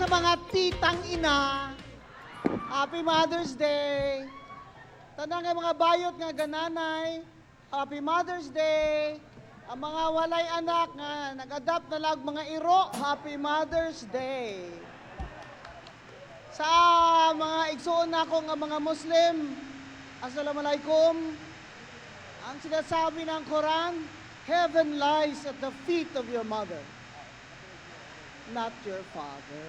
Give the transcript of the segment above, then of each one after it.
mga titang ina, Happy Mother's Day. Tanang nga mga bayot nga gananay, Happy Mother's Day. Ang mga walay anak nga nag-adapt na lag mga iro, Happy Mother's Day. Sa mga igsuon nako nga mga Muslim, Assalamualaikum. Ang sinasabi ng Quran, heaven lies at the feet of your mother, not your father.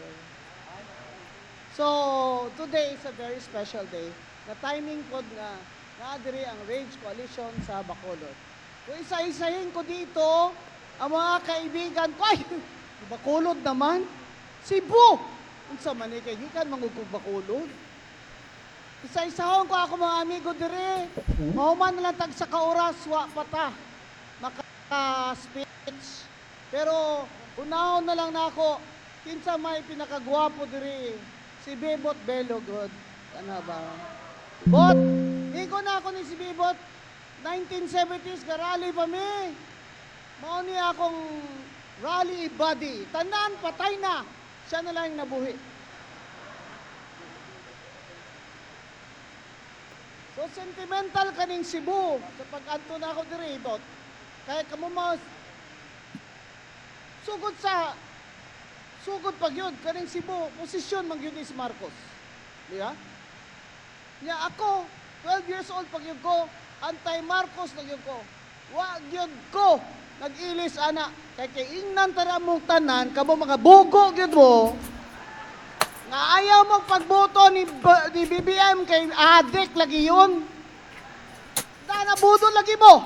So, today is a very special day. Na timing ko nga naadiri ang Rage Coalition sa Bacolod. Kung isa-isahin ko dito, ang mga kaibigan ko, ay, Bacolod naman, Cebu! Unsa man kay gikan mangugog Bacolod. Isa-isahon ko ako mga amigo dire. Mahuman na lang tag sa kaoras, wa pata. Maka-speech. Pero, unahon na lang na ako, kinsa may pinakagwapo dire, si Bebot Belogod. Ano ba? Bot, iko na ako ni si Bebot. 1970s, garali pa mi. Mao ni akong rally buddy. Tanan, patay na. Siya na lang yung nabuhi. So, sentimental kaning Cebu. Sa pag-anto na ako dire, Bot. Kaya kamo mas sugod pag yun, kaning Cebu, posisyon mang yun is Marcos. Diba? Nya ako, 12 years old pag yun ko, anti-Marcos na yun ko. Wag yun ko, nag-ilis ana. Kaya ingnan tara mong tanan, kamo mga bugo yun mo, nga ayaw mong pagboto ni BBM kay adik lagi yun. Nabudol lagi mo.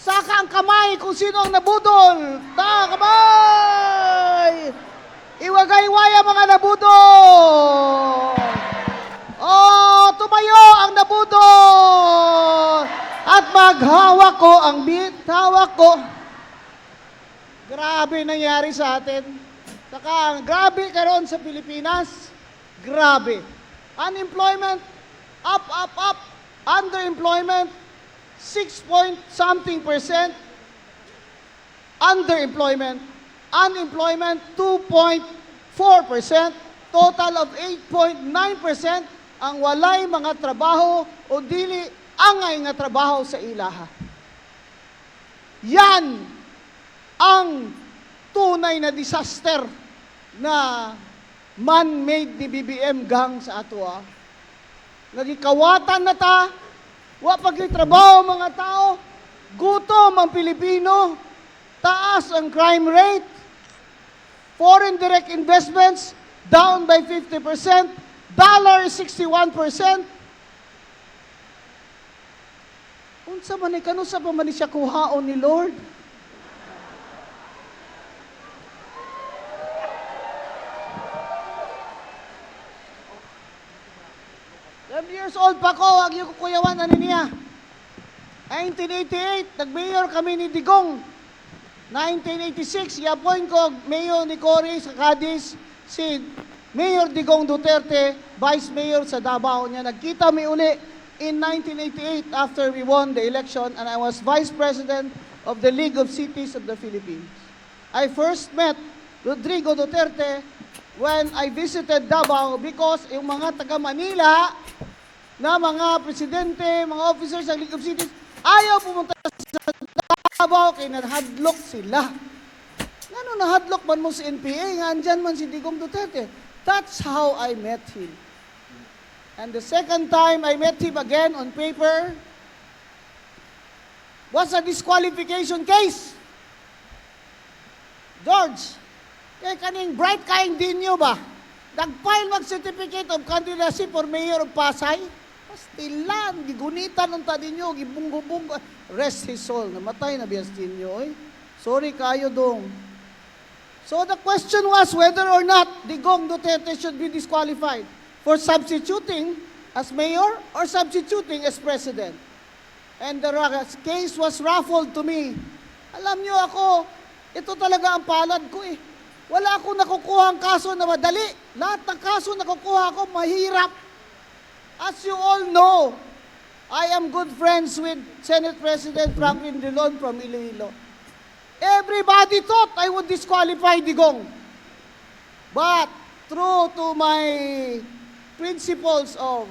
Saka ang kamay kung sino ang nabudol. Kamay! Iwagay-waya mga nabudol! Oh, tumayo ang nabudol! At maghawak ko ang hawak ko. Grabe nangyari sa atin. Saka grabe karon sa Pilipinas. Grabe. Unemployment, up. Underemployment, 6-point-something%. Underemployment. Unemployment, 2.4%. Total of 8.9% ang walay mga trabaho o dili angay nga trabaho sa ilaha. Yan ang tunay na disaster na man-made ni BBM gang sa ato. Nagikawatan na ta, wa pagkitrabaho mga tao, gutom ang Pilipino, taas ang crime rate, foreign direct investments down by 50%, dollar 61%. Unsa man ni kanusa pa man siya kuhaon ni Lord? Years old pa ko, wag yung kuyawan ano niya. 1988, nag-mayor kami ni Digong. 1986, i-appoint ko mayor ni Cory sa Cadiz, si Mayor Digong Duterte, Vice Mayor sa Davao niya. Nagkita mi uli in 1988 after we won the election and I was Vice President of the League of Cities of the Philippines. I first met Rodrigo Duterte when I visited Davao because yung mga taga-Manila na mga presidente, mga officers ng League of Cities, ayaw pumunta sa Davao kaya nahadlok sila. Ano nahadlok man mo si NPA, nga andyan man si Digong Duterte. That's how I met him. And the second time I met him again on paper was a disqualification case. George, kay kaning bright kaing dinyo ba? Nag-file mag-certificate of candidacy for Mayor of Pasay? Pastilan, gigunitan ng tadinyo, gibunggo-bunggo. Rest his soul. Namatay na biyas dinyo, eh. Sorry kayo dong. So the question was whether or not Digong Duterte should be disqualified for substituting as mayor or substituting as president. And the case was raffled to me. Alam nyo ako, ito talaga ang palad ko eh. Wala akong nakukuha ang kaso na madali. Lahat ng kaso nakukuha ko mahirap. As you all know, I am good friends with Senate President Franklin Drilon from Iloilo. Everybody thought I would disqualify Digong. But true to my principles of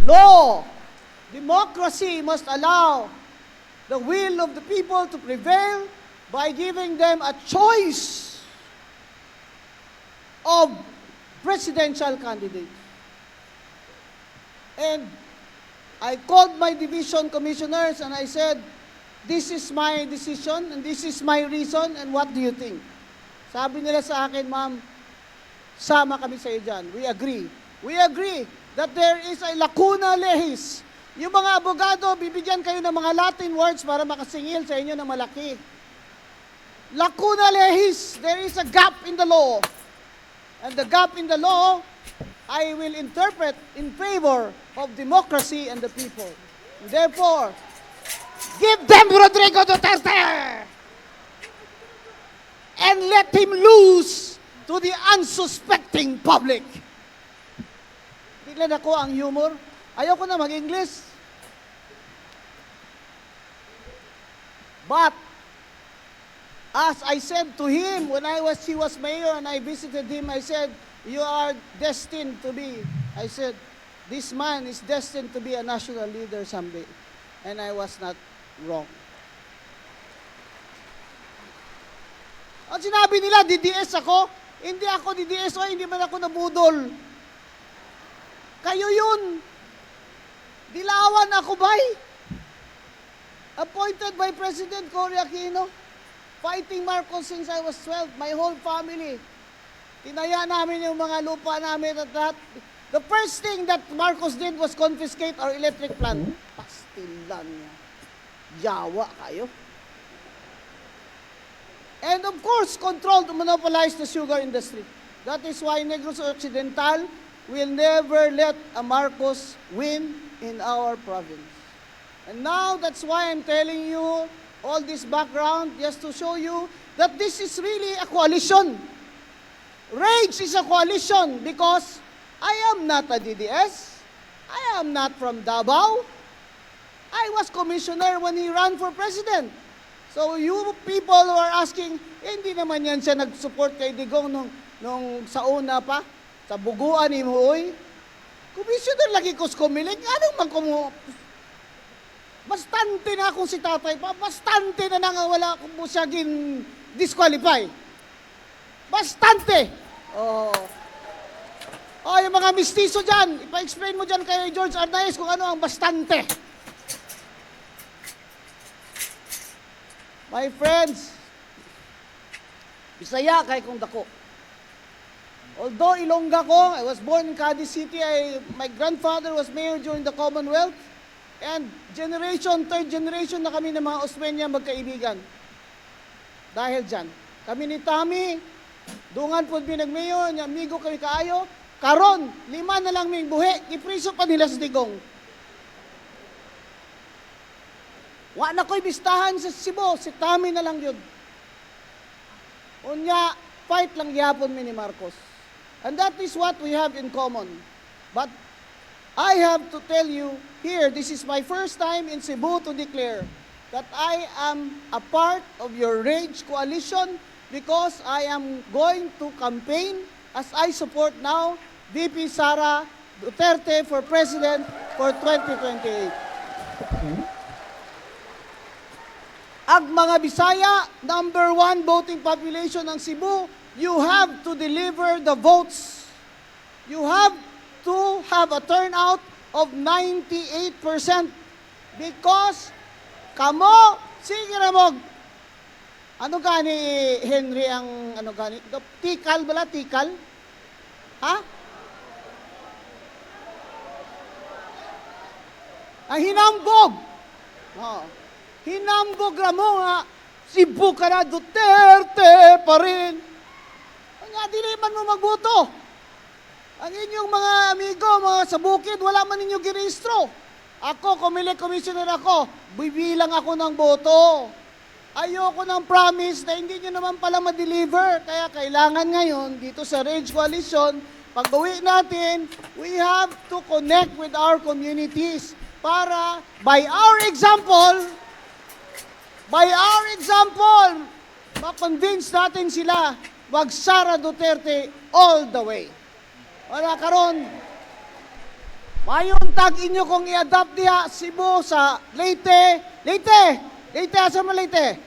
law, democracy must allow the will of the people to prevail by giving them a choice of presidential candidates. And I called my division commissioners and I said, this is my decision and this is my reason and what do you think? Sabi nila sa akin, ma'am, sama kami sa iyo dyan. We agree. We agree that there is a lacuna legis. Yung mga abogado, bibigyan kayo ng mga Latin words para makasingil sa inyo ng malaki. Lacuna legis. There is a gap in the law. And the gap in the law, I will interpret in favor of democracy and the people. And therefore, give them Rodrigo Duterte! And let him lose to the unsuspecting public. Tignan ako ang humor. Ayoko na mag-English. But, as I said to him when he was mayor and I visited him, I said, you are destined to be, I said, this man is destined to be a national leader someday. And I was not wrong. At sinabi nila, DDS ako. Hindi ako DDS o hindi man ako nabudol. Kayo yun. Dilawan ako bay. Appointed by President Cory Aquino. Fighting Marcos since I was 12. My whole family. Tinaya namin yung mga lupa namin at lahat. The first thing that Marcos did was confiscate our electric plant. Pastilan niya. Yawa kayo. And of course, control to monopolize the sugar industry. That is why Negros Occidental will never let a Marcos win in our province. And now, that's why I'm telling you all this background, just to show you that this is really a coalition. Rage is a coalition because I am not a DDS. I am not from Davao. I was commissioner when he ran for president. So you people who are asking, hindi naman yan siya nag-support kay Digong nung sa una pa, sa buguan ni Muoy. Commissioner lagi ko kumilig, anong man bastante na akong si tatay pa, bastante na wala kung siya disqualify. Bastante! Oh, yung mga mistiso dyan, ipa-explain mo dyan kay George Arnaez kung ano ang bastante. My friends, Bisaya kay kong dako. Although Ilongga ko, I was born in Cadiz City, my grandfather was mayor during the Commonwealth, and third generation na kami ng mga Osmeña magkaibigan. Dahil dyan, kami ni Tami, dungan po binag-mayor, amigo kami kaayo, karon, 5 na lang may buhi, ipriso pa nila sa Digong. Wa na ko'y bistahan sa Cebu, si Tami na lang yun. Unya, fight lang gyapon mi ni Marcos. And that is what we have in common. But I have to tell you here, this is my first time in Cebu to declare that I am a part of your Rage coalition because I am going to campaign as I support now VP Sara Duterte for President for 2028. Ang mga Bisaya, number 1 voting population ng Cebu, you have to deliver the votes. You have to have a turnout of 98% because kamo, sige na mo, ano gani Henry ang, ano gani, tikal bala, tikal? Ha? Ang hinambog. Oo. Hinambog na mo nga, Cebu ka na, Duterte pa rin. Nga, dili man mo magboto. Ang inyong mga amigo, mga sa bukid, wala man ninyo girehistro. Ako, commissioner ako, bibilang ako ng boto. Ayoko ng promise na hindi nyo naman pala ma-deliver. Kaya kailangan ngayon, dito sa Rage Coalition, pag-uwi natin, we have to connect with our communities para, by our example, ma-convince natin sila wag Sara Duterte all the way. Wala karon. Mayon tag inyo kung i-adapt diha Cebu sa Leyte. Leyte, asa man Leyte?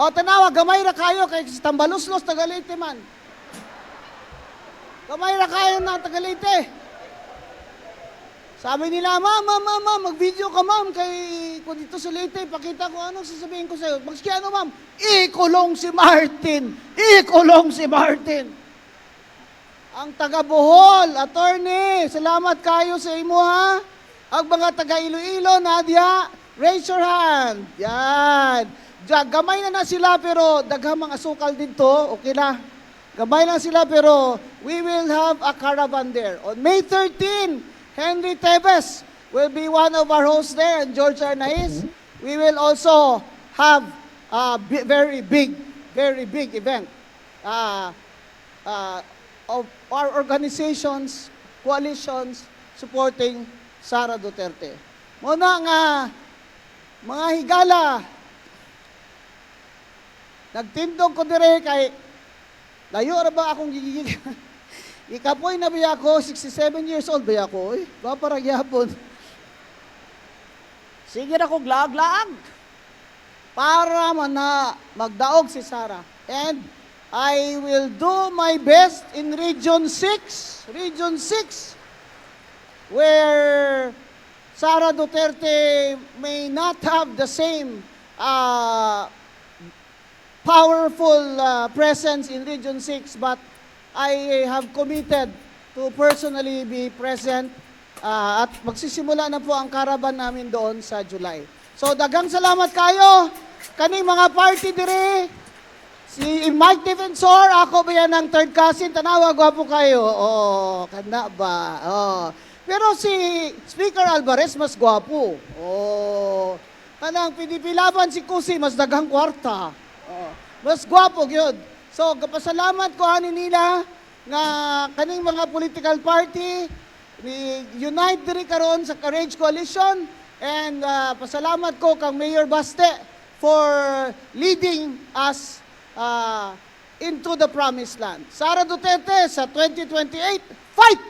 O tanawa, gamay ra kayo kay Tambaluslos taga Leyte man. Gamay ra kayo na taga Leyte. Sabi nila, ma'am, mag-video ka ma'am kay kung dito sa Leyte, pakita ko anong sasabihin ko sa'yo. Magski ano ma'am? Ikulong si Martin! Ikulong si Martin! Ang taga Bohol, attorney, salamat kayo sa imo ha. Ang mga taga Iloilo, Nadia, raise your hand. Yan. Gamay na sila pero daghang mga asukal dito, okay na. Gamay na sila pero we will have a caravan there. On May 13, Henry Tebes will be one of our hosts there and George Arnaiz. We will also have a very big event. Of our organizations, coalitions, supporting Sara Duterte. Muna nga, mga higala, nagtindog ko dire kay, layo ra ba akong gigigil? Ikapoy na ba ako, 67 years old ba ako? Ba parang yapon. Sige na kong laag-laag. Para man na magdaog si Sara. And I will do my best in Region 6, where Sara Duterte may not have the same powerful presence in Region 6, but I have committed to personally be present at magsisimula na po ang caravan namin doon sa July. So daghang salamat kayo, kaning mga party dire. Si Mike Defensor, ako ba yan ang third cousin? Tanawa, gwapo kayo. Oh, kana ba? Oh. Pero si Speaker Alvarez, mas gwapo. Oh. Kanang pinipilaban si Kusi, mas daghang kwarta. Oh. Mas gwapo, yun. So, kapasalamat ko ani nila nga kaning mga political party, unite diri karon sa Courage Coalition, and pasalamat ko kang Mayor Baste for leading us into the promised land. Sara Duterte sa 2028, fight!